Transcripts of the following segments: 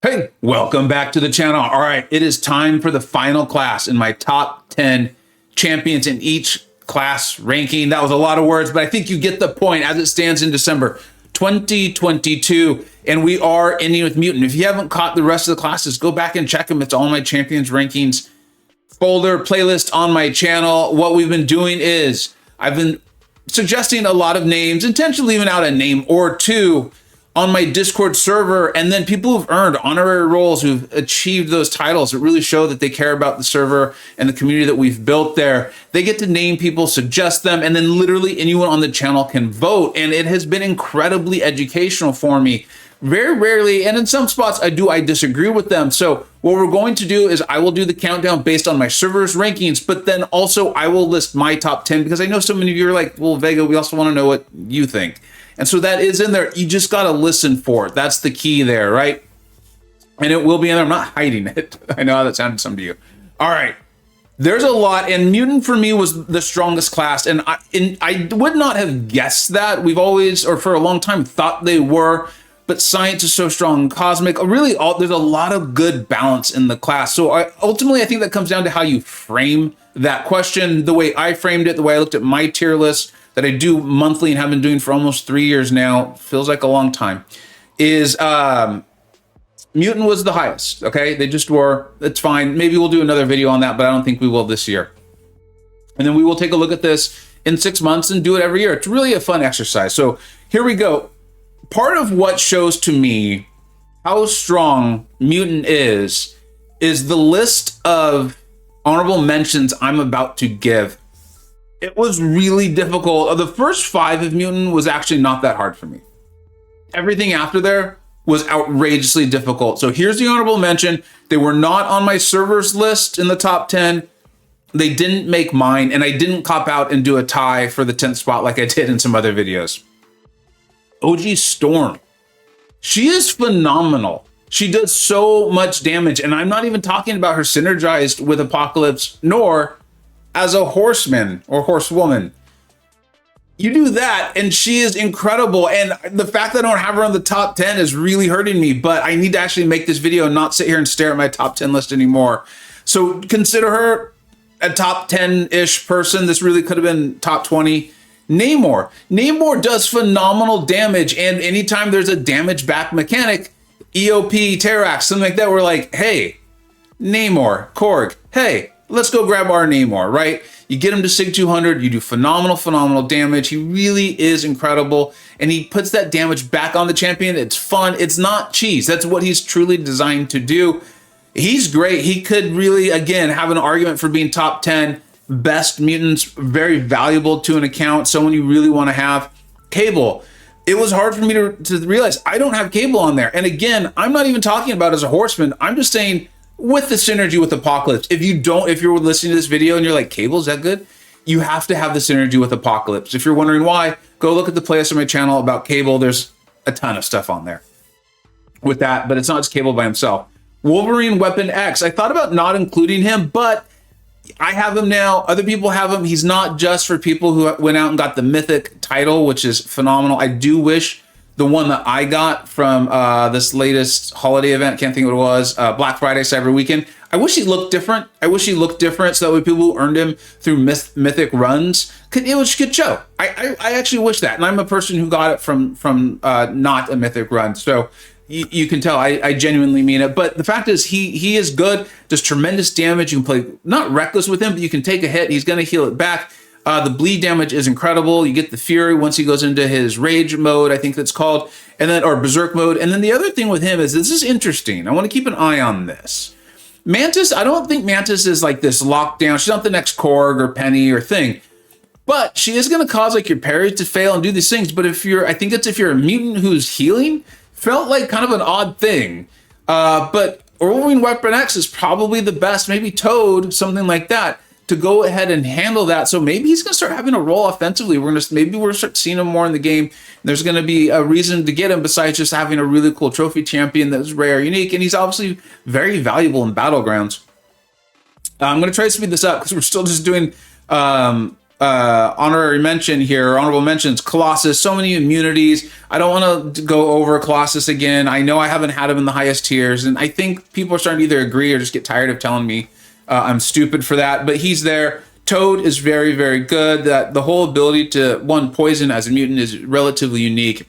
Hey, welcome back to the channel. All right, it is time for the final class in my top 10 champions in each class ranking. That was a lot of words, but I think you get the point as it stands in December 2022. And we are ending with Mutant. If you haven't caught the rest of the classes, go back and check them. It's all my champions rankings folder playlist on my channel. What we've been doing is I've been suggesting a lot of names, intentionally leaving out a name or two on my Discord server, and then people who've earned honorary roles, who've achieved those titles that really show that they care about the server and the community that we've built there. They get to name people, suggest them, and then literally anyone on the channel can vote. And it has been incredibly educational for me. Very rarely, and in some spots I disagree with them. So what we're going to do is I will do the countdown based on my server's rankings, but then also I will list my top 10 because I know so many of you are like, well, Vega, we also want to know what you think. And so that is in there. You just got to listen for it. That's the key there, right? And it will be in there. I'm not hiding it. I know how that sounded to some of you. All right. There's a lot. And Mutant for me was the strongest class. And I would not have guessed that. We've always, or for a long time, thought they were. But science is so strong. Cosmic, really, there's a lot of good balance in the class. So ultimately, I think that comes down to how you frame that question. The way I framed it, the way I looked at my tier list, that I do monthly and have been doing for almost 3 years now, feels like a long time, is Mutant was the highest, okay? They just were. It's fine. Maybe we'll do another video on that, but I don't think we will this year. And then we will take a look at this in 6 months and do it every year. It's really a fun exercise. So here we go. Part of what shows to me how strong Mutant is the list of honorable mentions I'm about to give. It was really difficult. The first 5 of Mutant was actually not that hard for me. Everything after there was outrageously difficult. So here's the honorable mention. They were not on my server's list in the top 10. They didn't make mine, and I didn't cop out and do a tie for the 10th spot like I did in some other videos. OG Storm. She is phenomenal. She does so much damage, and I'm not even talking about her synergized with Apocalypse, nor as a horseman or horsewoman. You do that and she is incredible. And the fact that I don't have her on the top 10 is really hurting me, but I need to actually make this video and not sit here and stare at my top 10 list anymore. So consider her a top 10-ish person. This really could have been top 20. Namor. Namor does phenomenal damage, and anytime there's a damage back mechanic, EOP, Terrax, something like that, we're like, hey, Namor, Korg, hey, let's go grab our Namor, right? You get him to Sig 200, you do phenomenal damage. He really is incredible, and he puts that damage back on the champion. It's fun. It's not cheese. That's what he's truly designed to do. He's great. He could really, again, have an argument for being top 10 best mutants, very valuable to an account, someone you really want to have. Cable. It was hard for me to realize I don't have Cable on there. And again, I'm not even talking about as a horseman. I'm just saying, with the synergy with Apocalypse. If you're listening to this video and you're like, Cable, is that good? You have to have the synergy with Apocalypse. If you're wondering why, go look at the playlist on my channel about Cable. There's a ton of stuff on there with that, but it's not just Cable by himself. Wolverine Weapon X. I thought about not including him, but I have him now. Other people have him. He's not just for people who went out and got the Mythic title, which is phenomenal. I do wish the one that I got from this latest holiday event, can't think of what it was, Black Friday, Cyber Weekend. I wish he looked different. So that way people who earned him through Mythic runs, it was a good show. I actually wish that. And I'm a person who got it from not a Mythic run. So you can tell I genuinely mean it. But the fact is he is good, does tremendous damage. You can play, not reckless with him, but you can take a hit. He's going to heal it back. The bleed damage is incredible. You get the Fury once he goes into his rage mode, I think that's called, and then, or berserk mode. And then the other thing with him is, this is interesting. I want to keep an eye on this. Mantis, I don't think Mantis is like this lockdown. She's not the next Korg or Penny or thing, but she is going to cause like your parries to fail and do these things. But if you're a mutant who's healing, felt like kind of an odd thing. But Wolverine Weapon X is probably the best, maybe Toad, something like that, to go ahead and handle that. So maybe he's going to start having a role offensively. Maybe we're start seeing him more in the game. There's going to be a reason to get him besides just having a really cool trophy champion that's rare, unique, and he's obviously very valuable in Battlegrounds. I'm going to try to speed this up because we're still just doing honorary mention here, honorable mentions, Colossus, so many immunities. I don't want to go over Colossus again. I know I haven't had him in the highest tiers, and I think people are starting to either agree or just get tired of telling me I'm stupid for that, but he's there. Toad is very, very good. That the whole ability to, one, poison as a mutant is relatively unique,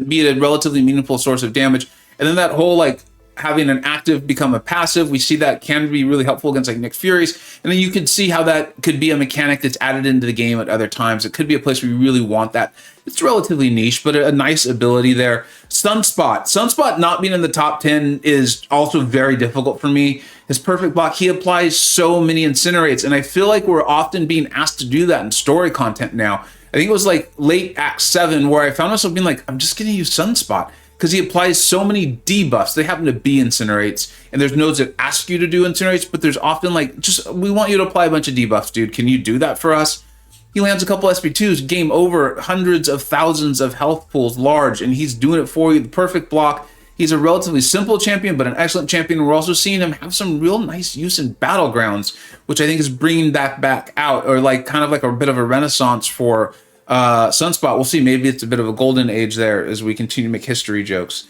be a relatively meaningful source of damage. And then that whole, like, having an active become a passive, we see that can be really helpful against, like, Nick Furies. And then you can see how that could be a mechanic that's added into the game at other times. It could be a place where you really want that. It's relatively niche, but a nice ability there. Sunspot. Sunspot not being in the top 10 is also very difficult for me. His perfect block, he applies so many incinerates, and I feel like we're often being asked to do that in story content now. I think it was like late Act 7 where I found myself being like, I'm just going to use Sunspot because he applies so many debuffs. They happen to be incinerates, and there's nodes that ask you to do incinerates, but there's often like, just, we want you to apply a bunch of debuffs, dude. Can you do that for us? He lands a couple SP2s, game over, hundreds of thousands of health pools, large, and he's doing it for you. The perfect block. He's a relatively simple champion, but an excellent champion. We're also seeing him have some real nice use in Battlegrounds, which I think is bringing that back out, or like kind of like a bit of a renaissance for Sunspot. We'll see. Maybe it's a bit of a golden age there as we continue to make history jokes.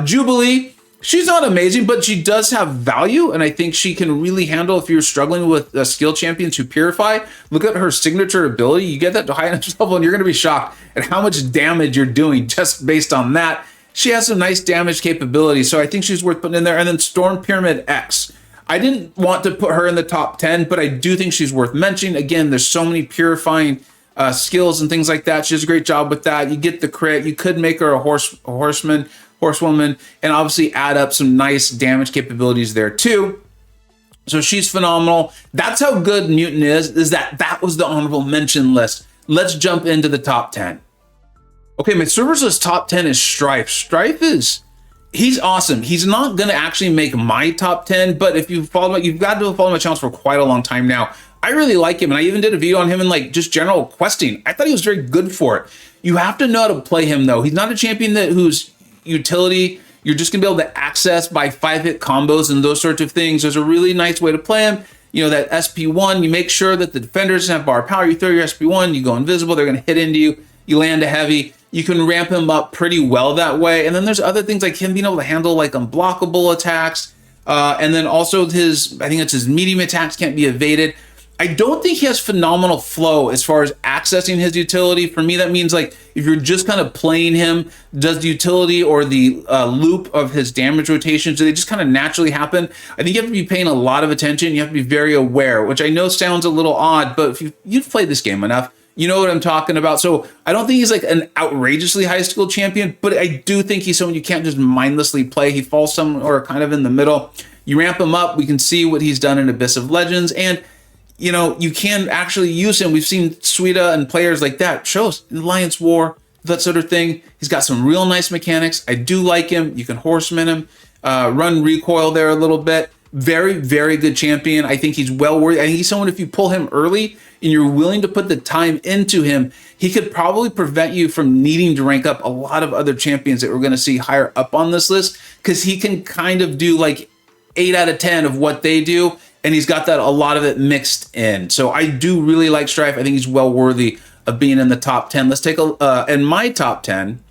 Jubilee, she's not amazing, but she does have value, and I think she can really handle if you're struggling with skill champions who purify. Look at her signature ability. You get that to high enough level, and you're going to be shocked at how much damage you're doing just based on that. She has some nice damage capability, so I think she's worth putting in there. And then Storm Pyramid X. I didn't want to put her in the top 10, but I do think she's worth mentioning. Again, there's so many purifying skills and things like that. She does a great job with that. You get the crit. You could make her a horsewoman, and obviously add up some nice damage capabilities there too. So she's phenomenal. That's how good Mutant is that was the honorable mention list. Let's jump into the top 10. Okay, my servers list top 10 is Stryfe. Stryfe he's awesome. He's not going to actually make my top 10, but if you've followed you've got to follow my channels for quite a long time now. I really like him, and I even did a video on him in like just general questing. I thought he was very good for it. You have to know how to play him though. He's not a champion whose utility you're just gonna be able to access by 5-hit combos and those sorts of things. There's a really nice way to play him. You know, that SP1, you make sure that the defenders have bar power. You throw your SP1, you go invisible, they're gonna hit into you. You land a heavy. You can ramp him up pretty well that way. And then there's other things like him being able to handle like unblockable attacks. And then also I think it's his medium attacks can't be evaded. I don't think he has phenomenal flow as far as accessing his utility. For me, that means like if you're just kind of playing him, does the utility or the loop of his damage rotations, do they just kind of naturally happen? I think you have to be paying a lot of attention. You have to be very aware, which I know sounds a little odd, but if you've played this game enough, you know what I'm talking about. So I don't think he's like an outrageously high skill champion, but I do think he's someone you can't just mindlessly play. He falls somewhere kind of in the middle. You ramp him up. We can see what he's done in Abyss of Legends, and you know, you can actually use him. We've seen Suida and players like that shows in Alliance War, that sort of thing. He's got some real nice mechanics. I do like him. You can horseman him, run recoil there a little bit. Very, very good champion. I think he's well worthy. I think he's someone, if you pull him early and you're willing to put the time into him, he could probably prevent you from needing to rank up a lot of other champions that we're going to see higher up on this list, because he can kind of do like 8 out of 10 of what they do. And he's got that, a lot of it mixed in. So I do really like Stryfe. I think he's well worthy of being in the top 10. Let's take in my top 10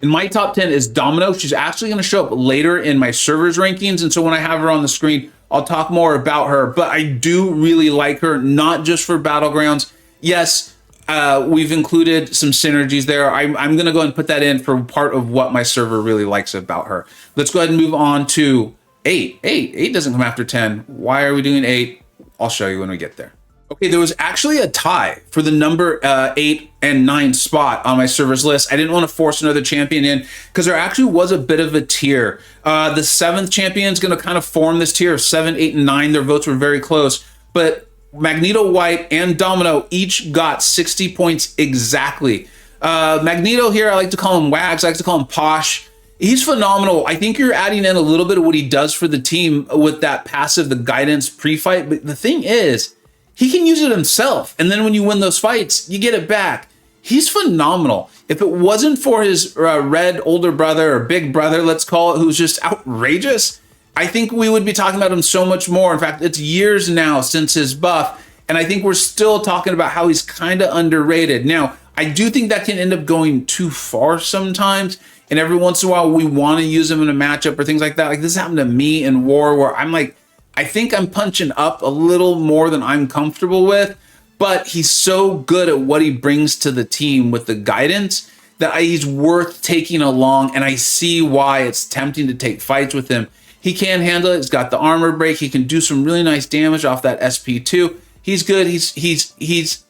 is Domino. She's actually going to show up later in my servers rankings. And so when I have her on the screen, I'll talk more about her. But I do really like her, not just for Battlegrounds. Yes, we've included some synergies there. I'm going to go ahead and put that in for part of what my server really likes about her. Let's go ahead and move on to 8. 8 doesn't come after 10. Why are we doing 8? I'll show you when we get there. Okay, there was actually a tie for the number 8 and 9 spot on my servers list. I didn't want to force another champion in because there actually was a bit of a tier. The 7th champion is going to kind of form this tier of 7, 8, and 9. Their votes were very close, but Magneto White and Domino each got 60 points exactly. Magneto here, I like to call him Wags. I like to call him Posh. He's phenomenal. I think you're adding in a little bit of what he does for the team with that passive, the guidance pre-fight. But the thing is, he can use it himself. And then when you win those fights, you get it back. He's phenomenal. If it wasn't for his red older brother or big brother, let's call it, who's just outrageous, I think we would be talking about him so much more. In fact, it's years now since his buff. And I think we're still talking about how he's kind of underrated. Now, I do think that can end up going too far sometimes. And every once in a while, we want to use him in a matchup or things like that. Like this happened to me in War, where I'm like, I think I'm punching up a little more than I'm comfortable with. But he's so good at what he brings to the team with the guidance that he's worth taking along. And I see why it's tempting to take fights with him. He can handle it. He's got the armor break. He can do some really nice damage off that SP2. He's good. He's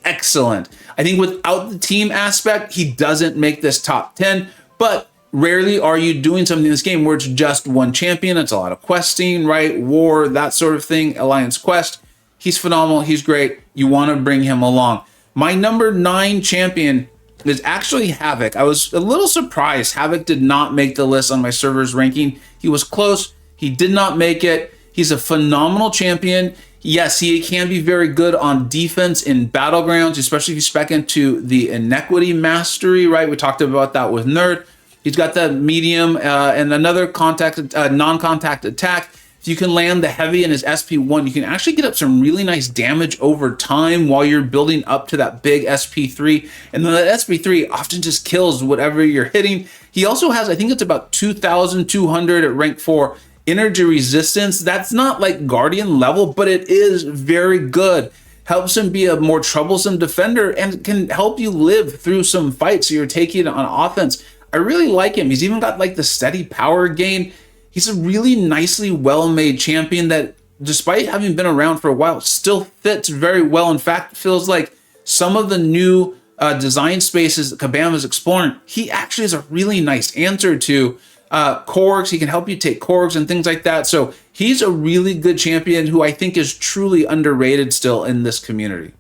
excellent. I think without the team aspect, he doesn't make this top 10, but rarely are you doing something in this game where it's just one champion. It's a lot of questing, right? War, that sort of thing, Alliance Quest. He's phenomenal. He's great. You want to bring him along. My number 9 champion is actually Havok. I was a little surprised Havok did not make the list on my server's ranking. He was close. He did not make it. He's a phenomenal champion. Yes, he can be very good on defense in battlegrounds, especially if you spec into the Inequity Mastery, right? We talked about that with Nerd. He's got the medium and another non-contact attack. If you can land the heavy in his SP1, you can actually get up some really nice damage over time while you're building up to that big SP3. And then that SP3 often just kills whatever you're hitting. He also has, I think it's about 2,200 at rank 4 energy resistance. That's not like Guardian level, but it is very good. Helps him be a more troublesome defender and can help you live through some fights so you're taking on offense. I really like him. He's even got like the steady power gain. He's a really nicely well-made champion that, despite having been around for a while, still fits very well. In fact, feels like some of the new design spaces that Kabam is exploring, he actually is a really nice answer to Korgs. He can help you take Korgs and things like that. So he's a really good champion who I think is truly underrated still in this community.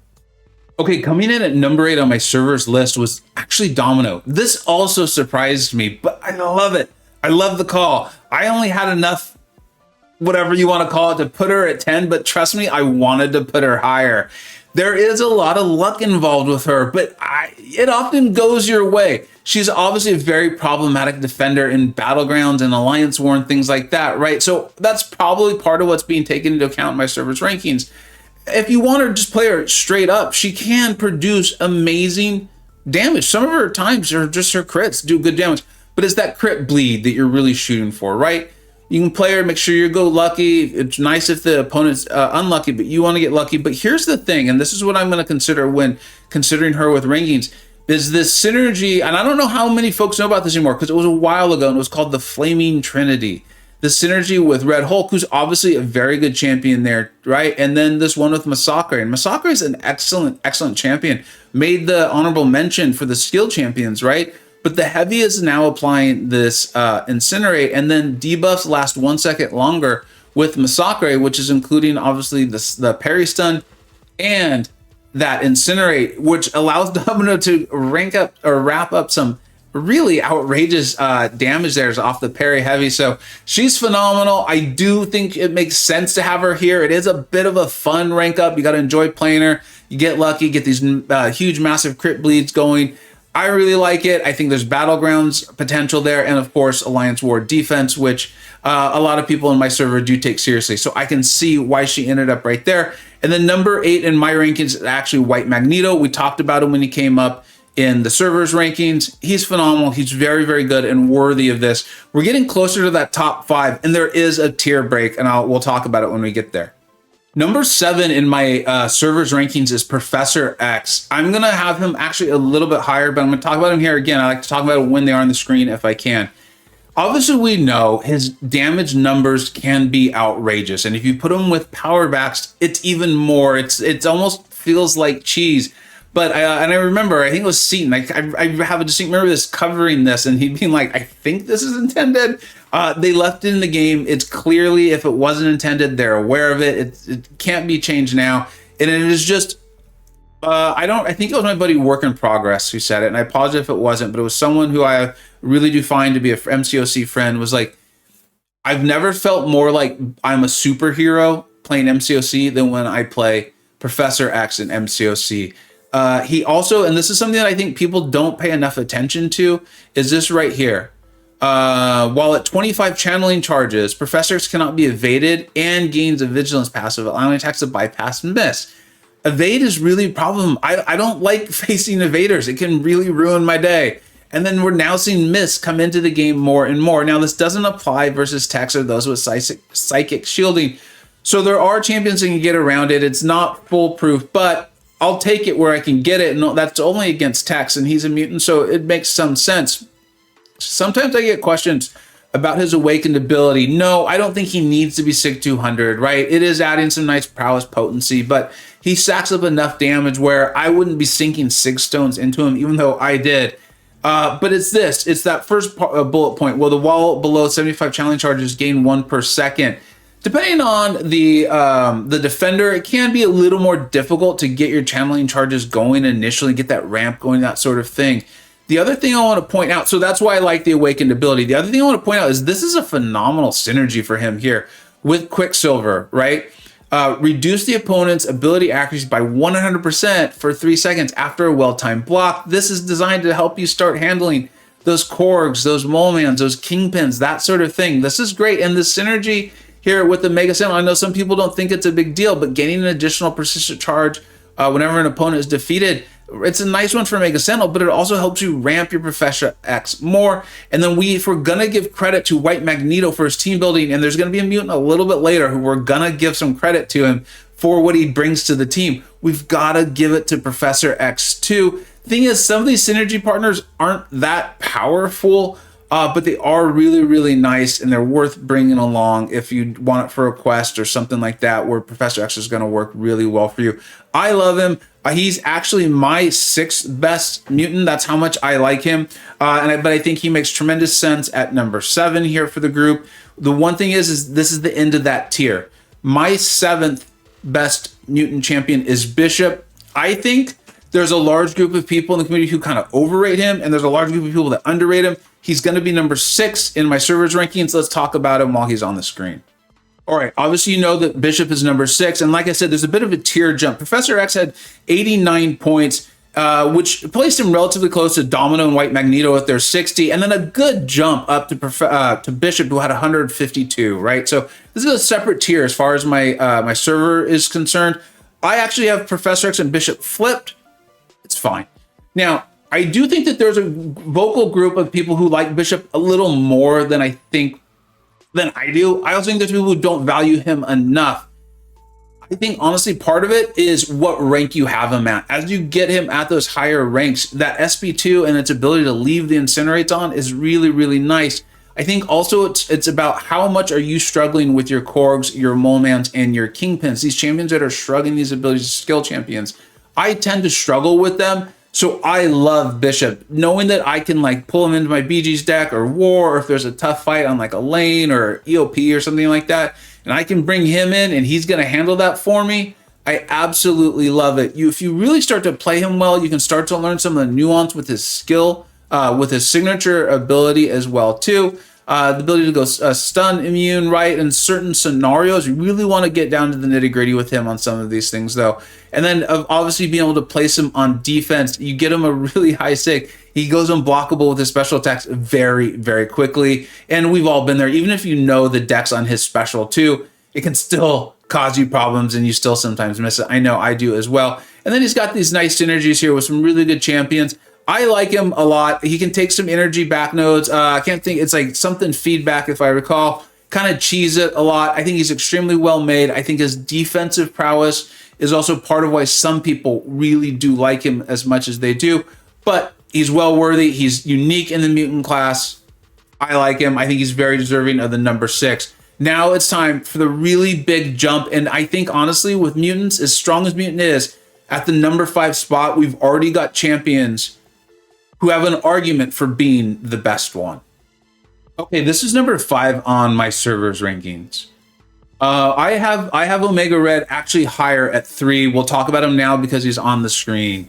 Okay, coming in at number 8 on my server's list was actually Domino. This also surprised me, but I love it. I love the call. I only had enough, whatever you want to call it, to put her at 10, but trust me, I wanted to put her higher. There is a lot of luck involved with her, but it often goes your way. She's obviously a very problematic defender in battlegrounds and alliance war and things like that, right? So that's probably part of what's being taken into account in my server's rankings. If you want to just play her straight up, she can produce amazing damage. Some of her times are just her crits do good damage, but it's that crit bleed that you're really shooting for, right? You can play her, make sure you go lucky. It's nice if the opponent's unlucky, but you want to get lucky. But here's the thing, and this is what I'm going to consider when considering her with rankings, is this synergy, and I don't know how many folks know about this anymore because it was a while ago and it was called the Flaming Trinity. The synergy with Red Hulk, who's obviously a very good champion there, right? And then this one with MCoC. And MCoC is an excellent champion. Made the honorable mention for the skill champions, right? But the heavy is now applying this Incinerate, and then debuffs last 1 second longer with MCoC, which is including obviously the parry stun and that Incinerate, which allows Domino to rank up or wrap up some really outrageous damage there off the parry heavy. So she's phenomenal. I do think it makes sense to have her here. It is a bit of a fun rank up. You got to enjoy playing her. You get lucky, get these huge, massive crit bleeds going. I really like it. I think there's battlegrounds potential there. And of course, Alliance War defense, which a lot of people in my server do take seriously. So I can see why she ended up right there. And then number 8 in my rankings is actually White Magneto. We talked about him when he came up in the server's rankings. He's phenomenal. He's very, very good and worthy of this. We're getting closer to that top 5, and there is a tier break, and we'll talk about it when we get there. Number 7 in my server's rankings is Professor X. I'm going to have him actually a little bit higher, but I'm going to talk about him here again. I like to talk about it when they are on the screen if I can. Obviously, we know his damage numbers can be outrageous, and if you put him with power backs, it's even more. It's almost feels like cheese. But and I remember, I think it was Seaton. I have a distinct memory of this covering this, and he'd been like, "I think this is intended." They left it in the game. It's clearly, if it wasn't intended, they're aware of it. It can't be changed now, and it is just. I think it was my buddy Work in Progress who said it, and I apologize if it wasn't, but it was someone who I really do find to be a MCoC friend. Was like, I've never felt more like I'm a superhero playing MCoC than when I play Professor X in MCoC. He also, and this is something that I think people don't pay enough attention to, is this right here. While at 25 channeling charges, Professor X cannot be evaded and gains a vigilance passive, allowing attacks to bypass and miss. Evade is really a problem. I don't like facing evaders. It can really ruin my day. And then we're now seeing Miss come into the game more and more. Now, this doesn't apply versus techs or those with psychic shielding. So there are champions that can get around it. It's not foolproof, but I'll take it where I can get it. And that's only against techs, and he's a mutant, so it makes some sense. Sometimes I get questions about his awakened ability. No, I don't think he needs to be SIG 200, right? It is adding some nice prowess potency, but he stacks up enough damage where I wouldn't be sinking SIG stones into him, even though I did. But it's that first bullet point. Well, the wall below 75 challenge charges gain 1 per second. Depending on the defender, it can be a little more difficult to get your channeling charges going initially, get that ramp going, that sort of thing. The other thing I want to point out, so that's why I like the awakened ability. The other thing I want to point out is this is a phenomenal synergy for him here with Quicksilver, right? Reduce the opponent's ability accuracy by 100% for 3 seconds after a well-timed block. This is designed to help you start handling those Korgs, those Molemans, those Kingpins, that sort of thing. This is great. And the synergy here with the Mega Sentinel, I know some people don't think it's a big deal, but gaining an additional persistent charge whenever an opponent is defeated, it's a nice one for Mega Sentinel, but it also helps you ramp your Professor X more. And then if we're going to give credit to White Magneto for his team building, and there's going to be a mutant a little bit later who we're going to give some credit to him for what he brings to the team, we've got to give it to Professor X too. Thing is, some of these synergy partners aren't that powerful, but they are really, really nice, and they're worth bringing along if you want it for a quest or something like that, where Professor X is going to work really well for you. I love him. He's actually my 6th best mutant. That's how much I like him. But I think he makes tremendous sense at number 7 here for the group. The one thing is this is the end of that tier. My 7th best mutant champion is Bishop. I think there's a large group of people in the community who kind of overrate him, and there's a large group of people that underrate him. He's going to be number 6 in my servers rankings. Let's talk about him while he's on the screen. All right, obviously you know that Bishop is number 6, and like I said, there's a bit of a tier jump. Professor X had 89 points, which placed him relatively close to Domino and White Magneto at their 60, and then a good jump up to Bishop, who had 152, right? So this is a separate tier as far as my server is concerned. I actually have Professor X and Bishop flipped. It's fine. Now, I do think that there's a vocal group of people who like Bishop a little more than I do. I also think there's people who don't value him enough. I think honestly part of it is what rank you have him at. As you get him at those higher ranks, that SP2 and its ability to leave the incinerates on is really, really nice. I think also it's about how much are you struggling with your Korgs, your Molemans, and your Kingpins. These champions that are struggling these abilities, skill champions. I tend to struggle with them. So I love Bishop, knowing that I can like pull him into my BG's deck or War, or if there's a tough fight on like a lane or EOP or something like that, and I can bring him in and he's going to handle that for me. I absolutely love it. If you really start to play him well, you can start to learn some of the nuance with his skill, with his signature ability as well too. The ability to go stun, immune, right? In certain scenarios, you really want to get down to the nitty gritty with him on some of these things though. And then obviously being able to place him on defense, you get him a really high sig. He goes unblockable with his special attacks very, very quickly. And we've all been there. Even if you know the decks on his special too, it can still cause you problems and you still sometimes miss it. I know I do as well. And then he's got these nice synergies here with some really good champions. I like him a lot. He can take some energy back nodes. I can't think, it's like something feedback if I recall. Kind of cheese it a lot. I think he's extremely well made. I think his defensive prowess is also part of why some people really do like him as much as they do. But he's well worthy. He's unique in the mutant class. I like him. I think he's very deserving of the number 6. Now it's time for the really big jump. And I think honestly with mutants, as strong as mutant is, at the number 5 spot, we've already got champions who have an argument for being the best one. Okay, this is number 5 on my server's rankings. I have Omega Red actually higher at 3. We'll talk about him now because he's on the screen.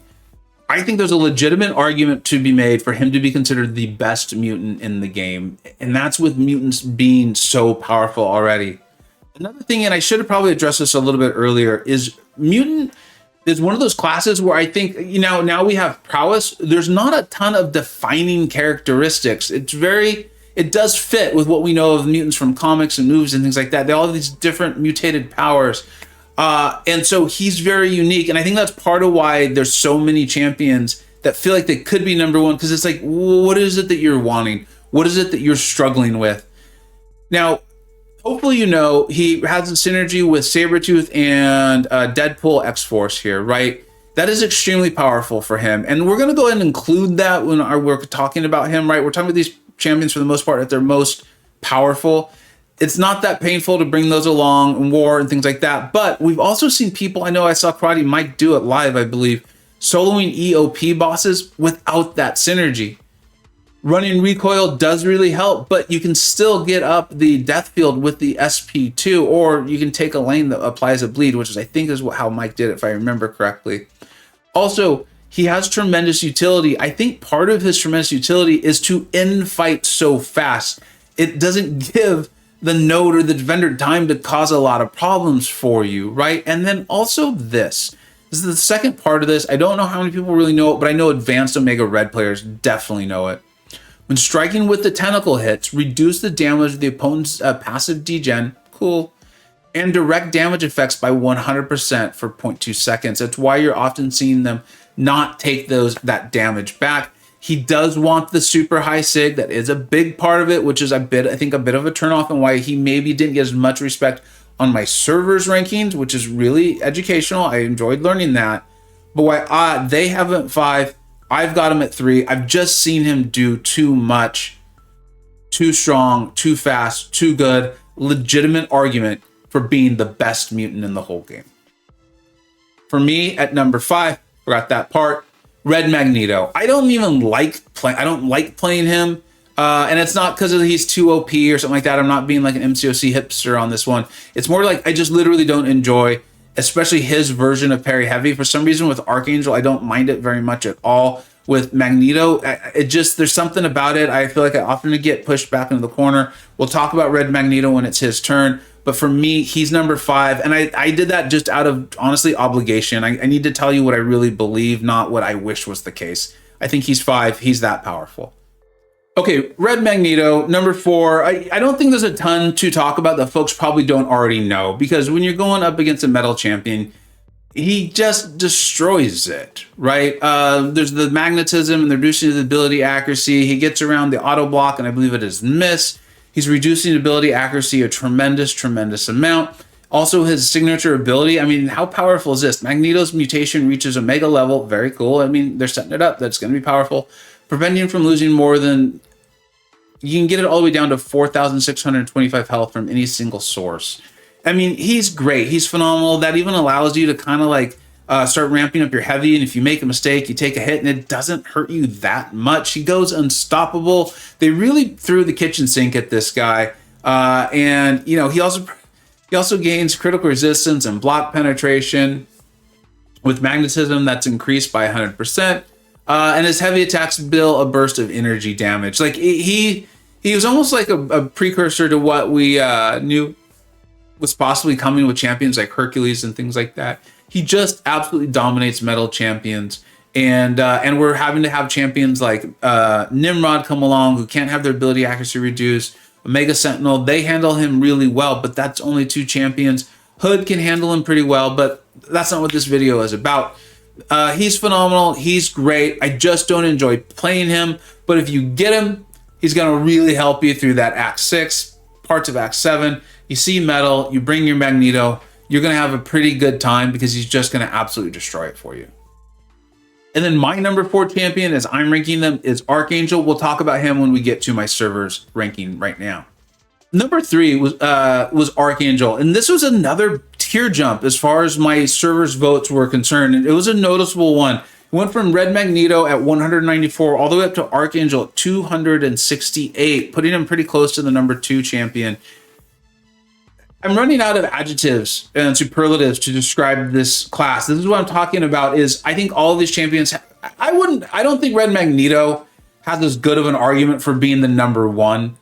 I think there's a legitimate argument to be made for him to be considered the best mutant in the game, and that's with mutants being so powerful already. Another thing, and I should have probably addressed this a little bit earlier, is mutant is one of those classes where I think, now we have prowess. There's not a ton of defining characteristics. It does fit with what we know of mutants from comics and movies and things like that. They all have these different mutated powers. And so he's very unique. And I think that's part of why there's so many champions that feel like they could be number one, because it's like, what is it that you're wanting? What is it that you're struggling with? Now, hopefully, you know, he has a synergy with Sabretooth and Deadpool X-Force here, right? That is extremely powerful for him. And we're going to go ahead and include that when we're talking about him, right? We're talking about these champions for the most part at their most powerful. It's not that painful to bring those along in war and things like that. But we've also seen people, I know I saw Karate Mike do it live, I believe, soloing EOP bosses without that synergy. Running recoil does really help, but you can still get up the death field with the SP2, or you can take a lane that applies a bleed, which is, I think, is how Mike did it, if I remember correctly. Also, he has tremendous utility. I think part of his tremendous utility is to end fight so fast. It doesn't give the node or the defender time to cause a lot of problems for you, right? And then also this is the second part of this. I don't know how many people really know it, but I know advanced Omega Red players definitely know it. When striking with the tentacle hits, reduce the damage of the opponent's passive degen, cool, and direct damage effects by 100% for 0.2 seconds. That's why you're often seeing them not take that damage back. He does want the super high sig. That is a big part of it, which is I think a bit of a turnoff, and why he maybe didn't get as much respect on my servers rankings, which is really educational. I enjoyed learning that. But why they have him at 5, I've got him at 3. I've just seen him do too much, too strong, too fast, too good. Legitimate argument for being the best mutant in the whole game. For me, at number 5, forgot that part, Red Magneto. I don't like playing him. And it's not because he's too OP or something like that. I'm not being like an MCoC hipster on this one. It's more like I just literally don't enjoy, especially his version of Parry Heavy. For some reason with Archangel, I don't mind it very much at all. With Magneto, there's something about it. I feel like I often get pushed back into the corner. We'll talk about Red Magneto when it's his turn. But for me, he's number 5. And I did that just out of, honestly, obligation. I need to tell you what I really believe, not what I wish was the case. I think he's 5. He's that powerful. Okay, Red Magneto, number 4. I don't think there's a ton to talk about that folks probably don't already know, because when you're going up against a metal champion, he just destroys it, right? There's the magnetism and the reducing the ability accuracy. He gets around the auto block, and I believe it is miss. He's reducing ability accuracy a tremendous amount. Also, his signature ability, I mean, how powerful is this? Magneto's mutation reaches Omega level. Very cool. I mean, they're setting it up. That's going to be powerful. Preventing him from losing more than... You can get it all the way down to 4,625 health from any single source. I mean, he's great. He's phenomenal. That even allows you to kind of like start ramping up your heavy. And if you make a mistake, you take a hit and it doesn't hurt you that much. He goes unstoppable. They really threw the kitchen sink at this guy. And, you know, he also gains critical resistance and block penetration with magnetism that's increased by 100%. And his heavy attacks deal a burst of energy damage. Like he was almost like a precursor to what we knew was possibly coming with champions like Hercules and things like that. He just absolutely dominates metal champions. And we're having to have champions like Nimrod come along who can't have their ability accuracy reduced. Omega Sentinel, they handle him really well, but that's only 2 champions. Hood can handle him pretty well, but that's not what this video is about. He's phenomenal. He's great. I just don't enjoy playing him. But if you get him, he's going to really help you through that Act 6, parts of Act 7. You see metal, you bring your Magneto, you're going to have a pretty good time because he's just going to absolutely destroy it for you. And then my number 4 champion, as I'm ranking them, is Archangel. We'll talk about him when we get to my servers ranking right now. Number 3 was Archangel. And this was another tier jump as far as my servers votes were concerned. And it was a noticeable one. It went from Red Magneto at 194 all the way up to Archangel at 268, putting him pretty close to the number 2 champion. I'm running out of adjectives and superlatives to describe this class. This is what I'm talking about. Is I think all of these champions, I don't think Red Magneto has as good of an argument for being the number 1,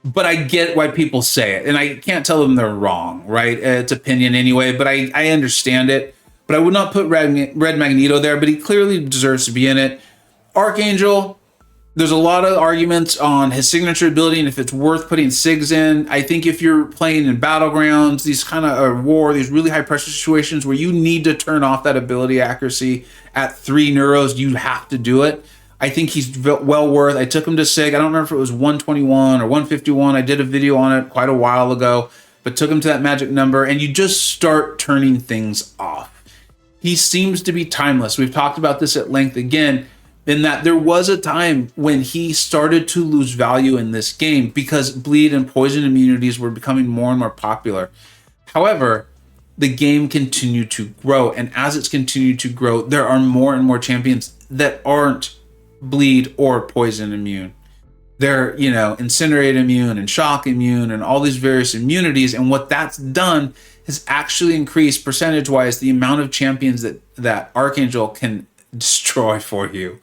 but I get why people say it, and I can't tell them they're wrong, right? It's opinion anyway, but I understand it. But I would not put Red Magneto there, but he clearly deserves to be in it. Archangel, There's a lot of arguments on his signature ability and if it's worth putting SIGs in. I think if you're playing in battlegrounds, these kind of war, these really high pressure situations where you need to turn off that ability accuracy at 3 neuros, you have to do it. I think he's well worth. I took him to SIG. I don't remember if it was 121 or 151. I did a video on it quite a while ago, but took him to that magic number, and you just start turning things off. He seems to be timeless. We've talked about this at length again, in that there was a time when he started to lose value in this game because bleed and poison immunities were becoming more and more popular. However, the game continued to grow, and as it's continued to grow, there are more and more champions that aren't bleed or poison immune. They're, incinerate immune and shock immune and all these various immunities, and what that's done has actually increased percentage-wise the amount of champions that Archangel can destroy for you.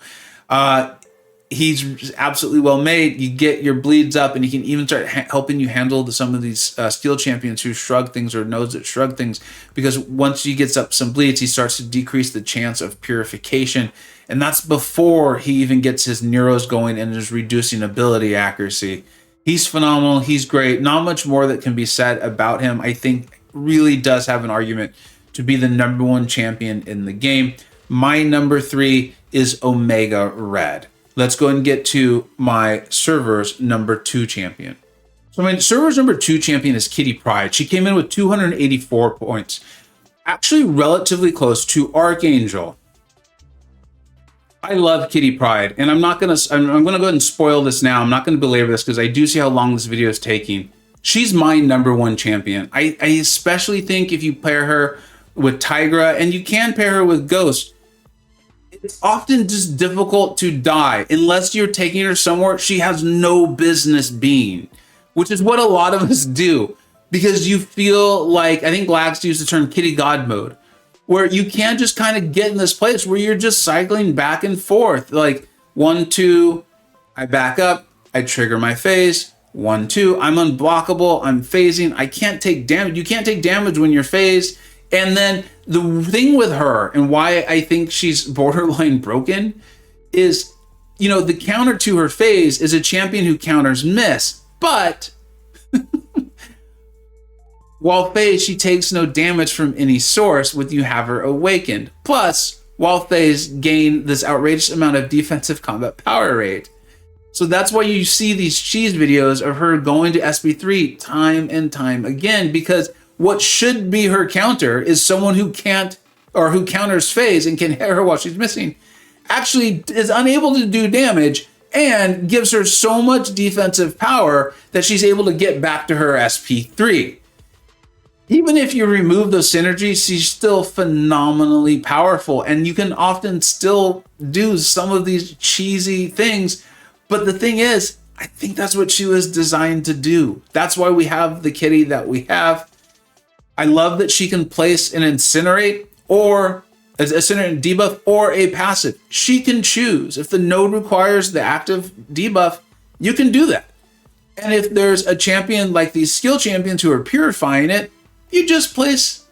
He's absolutely well made. You get your bleeds up, and he can even start helping you handle some of these steel champions who shrug things or nodes that shrug things, because once he gets up some bleeds, he starts to decrease the chance of purification, and that's before he even gets his neuros going and is reducing ability accuracy. He's phenomenal. He's great. Not much more that can be said about him. I think really does have an argument to be the #1 champion in the game. My number 3 is Omega Red. Let's go and get to my server's number 2 champion. So my server's number 2 champion is Kitty Pryde. She came in with 284 points, actually relatively close to Archangel. I love Kitty Pryde, and I'm gonna go ahead and spoil this now. I'm not gonna belabor this because I do see how long this video is taking. She's my #1 champion. I especially think if you pair her with Tigra, and you can pair her with Ghost, it's often just difficult to die unless you're taking her somewhere she has no business being, which is what a lot of us do, because you feel like, I think Glax used the term Kitty God mode, where you can't just kind of get in this place where you're just cycling back and forth. Like 1, 2, I back up, I trigger my phase, 1, 2, I'm unblockable, I'm phasing, I can't take damage. You can't take damage when you're phased. And then the thing with her, and why I think she's borderline broken, is, the counter to her phase is a champion who counters miss. But while phase, she takes no damage from any source when you have her awakened. Plus, while phase, gain this outrageous amount of defensive combat power rate. So that's why you see these cheese videos of her going to SP3 time and time again, because what should be her counter is someone who can't, or who counters phase and can hit her while she's missing, actually is unable to do damage and gives her so much defensive power that she's able to get back to her SP3. Even if you remove those synergies, she's still phenomenally powerful, and you can often still do some of these cheesy things. But the thing is, I think that's what she was designed to do. That's why we have the Kitty that we have. I love that she can place an incinerate or incinerate debuff or a passive. She can choose. If the node requires the active debuff, you can do that. And if there's a champion like these skill champions who are purifying it, you just place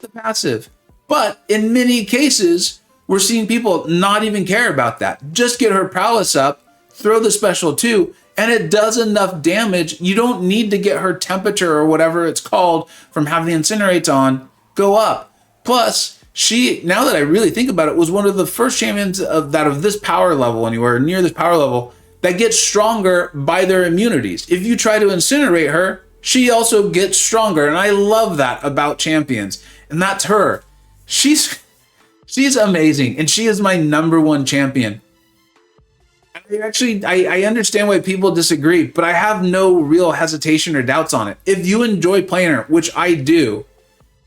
the passive. But in many cases, we're seeing people not even care about that. Just get her prowess up, throw the special 2, and it does enough damage. You don't need to get her temperature or whatever it's called from having the incinerates on go up. Plus, she, now that I really think about it, was one of the first champions of this power level, anywhere near this power level, that gets stronger by their immunities. If you try to incinerate her, she also gets stronger. And I love that about champions. And that's her. She's amazing. And she is my #1 champion. I understand why people disagree, but I have no real hesitation or doubts on it. If you enjoy playing her, which I do,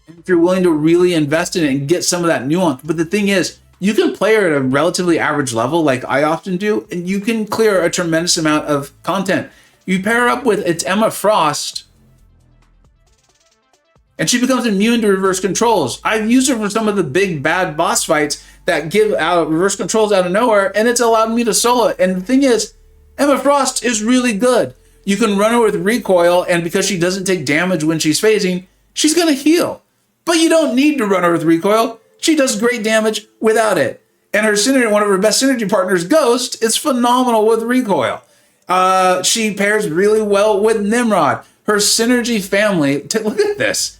and if you're willing to really invest in it and get some of that nuance, but the thing is, you can play her at a relatively average level like I often do, and you can clear a tremendous amount of content. You pair her up with, it's Emma Frost, and she becomes immune to reverse controls. I've used her for some of the big bad boss fights that give out reverse controls out of nowhere, and it's allowed me to solo it. And the thing is, Emma Frost is really good. You can run her with recoil, and because she doesn't take damage when she's phasing, she's gonna heal. But you don't need to run her with recoil. She does great damage without it. And her synergy, one of her best synergy partners, Ghost, is phenomenal with Recoil. She pairs really well with Nimrod. Her synergy family, look at this.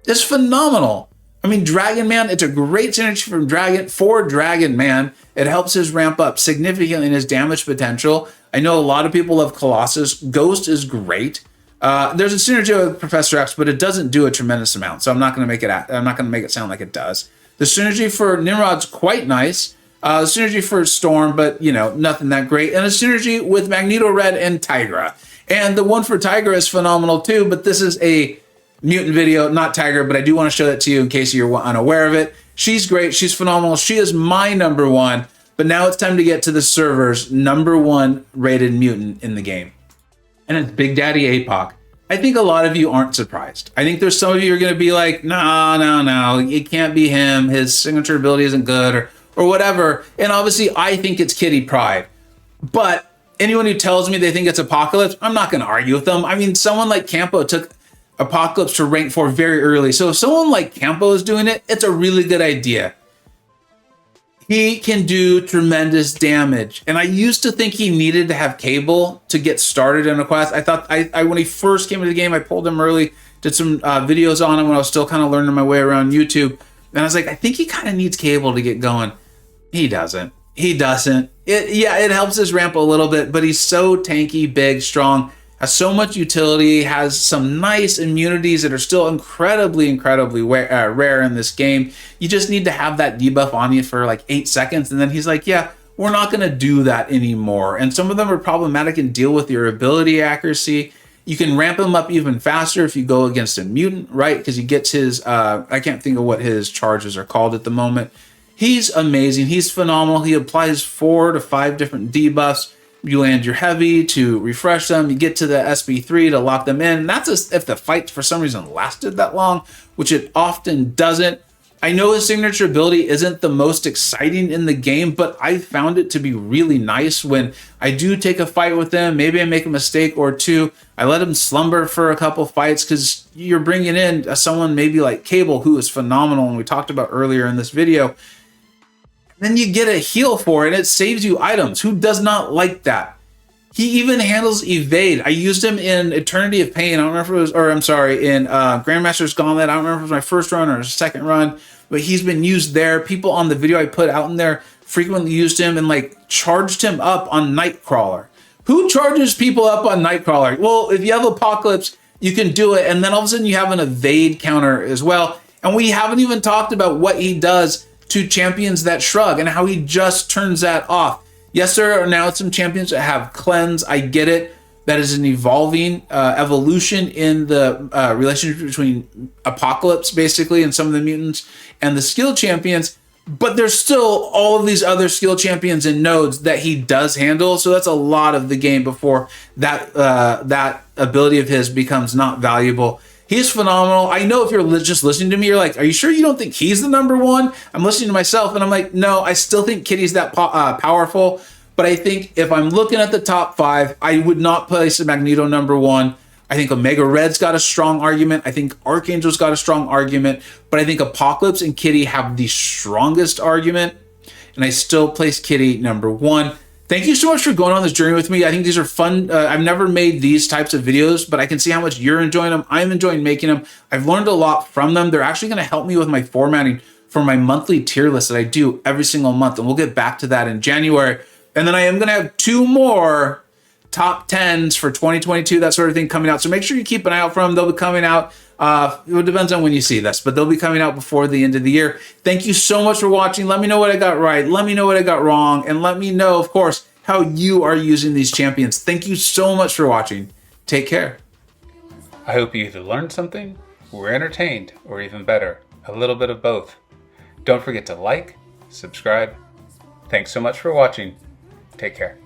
It's phenomenal. I mean, Dragon Man, it's a great synergy from Dragon Man. It helps his ramp up significantly in his damage potential. I know a lot of people love Colossus. Ghost is great. There's a synergy with Professor X, but it doesn't do a tremendous amount. So I'm not going to make it sound like it does. The synergy for Nimrod's quite nice. The synergy for Storm, but nothing that great. And a synergy with Magneto Red and Tigra. And the one for Tigra is phenomenal too, but this is a Mutant video, not Tigra, but I do want to show that to you in case you're unaware of it. She's great. She's phenomenal. She is my number one, but now it's time to get to the server's number one rated mutant in the game. And it's Big Daddy APOC. I think a lot of you aren't surprised. I think there's some of you are going to be like, no, it can't be him. His signature ability isn't good or whatever. And obviously I think it's Kitty Pryde, but anyone who tells me they think it's Apocalypse, I'm not going to argue with them. I mean, someone like Campo took Apocalypse to rank 4 very early. So if someone like Campo is doing it, it's a really good idea. He can do tremendous damage. And I used to think he needed to have Cable to get started in a class. I thought when he first came into the game, I pulled him early, did some videos on him when I was still kind of learning my way around YouTube. And I was like, I think he kind of needs Cable to get going. He doesn't. It helps his ramp a little bit, but he's so tanky, big, strong, has so much utility, has some nice immunities that are still incredibly rare in this game. You just need to have that debuff on you for like 8 seconds, and then he's like, yeah, we're not going to do that anymore. And some of them are problematic and deal with your ability accuracy. You can ramp him up even faster if you go against a mutant, right? Because he gets his, I can't think of what his charges are called at the moment. He's amazing. He's phenomenal. He applies 4 to 5 different debuffs. You land your heavy to refresh them. You get to the SB3 to lock them in. And that's if the fight for some reason lasted that long, which it often doesn't. I know his signature ability isn't the most exciting in the game, but I found it to be really nice when I do take a fight with him. Maybe I make a mistake or two. I let him slumber for a couple fights because you're bringing in someone maybe like Cable, who is phenomenal, and we talked about earlier in this video. Then you get a heal for it, and it saves you items. Who does not like that? He even handles evade. I used him in Eternity of Pain. I don't remember if it was, or I'm sorry, in Grandmaster's Gauntlet. I don't remember if it was my first run or second run, but he's been used there. People on the video I put out in there frequently used him and like charged him up on Nightcrawler. Who charges people up on Nightcrawler? Well, if you have Apocalypse, you can do it, and then all of a sudden you have an evade counter as well. And we haven't even talked about what he does to champions that shrug and how he just turns that off. Yes, there are now some champions that have cleanse. I get it. That is an evolving evolution in the relationship between Apocalypse, basically, and some of the mutants and the skill champions. But there's still all of these other skill champions and nodes that he does handle. So that's a lot of the game before that ability of his becomes not valuable. He's phenomenal. I know if you're just listening to me, you're like, are you sure you don't think he's the number one? I'm listening to myself and I'm like, no, I still think Kitty's that powerful. But I think if I'm looking at the top 5, I would not place Magneto number 1. I think Omega Red's got a strong argument. I think Archangel's got a strong argument. But I think Apocalypse and Kitty have the strongest argument. And I still place Kitty number 1. Thank you so much for going on this journey with me. I think these are fun. I've never made these types of videos, but I can see how much you're enjoying them. I'm enjoying making them. I've learned a lot from them. They're actually going to help me with my formatting for my monthly tier list that I do every single month. And we'll get back to that in January. And then I am going to have 2 more top 10s for 2022, that sort of thing coming out. So make sure you keep an eye out for them. They'll be coming out. It depends on when you see this, but they'll be coming out before the end of the year. Thank you so much for watching. Let me know what I got right. Let me know what I got wrong. And let me know, of course, how you are using these champions. Thank you so much for watching. Take care. I hope you either learned something, were entertained, or even better, a little bit of both. Don't forget to like, subscribe. Thanks so much for watching. Take care.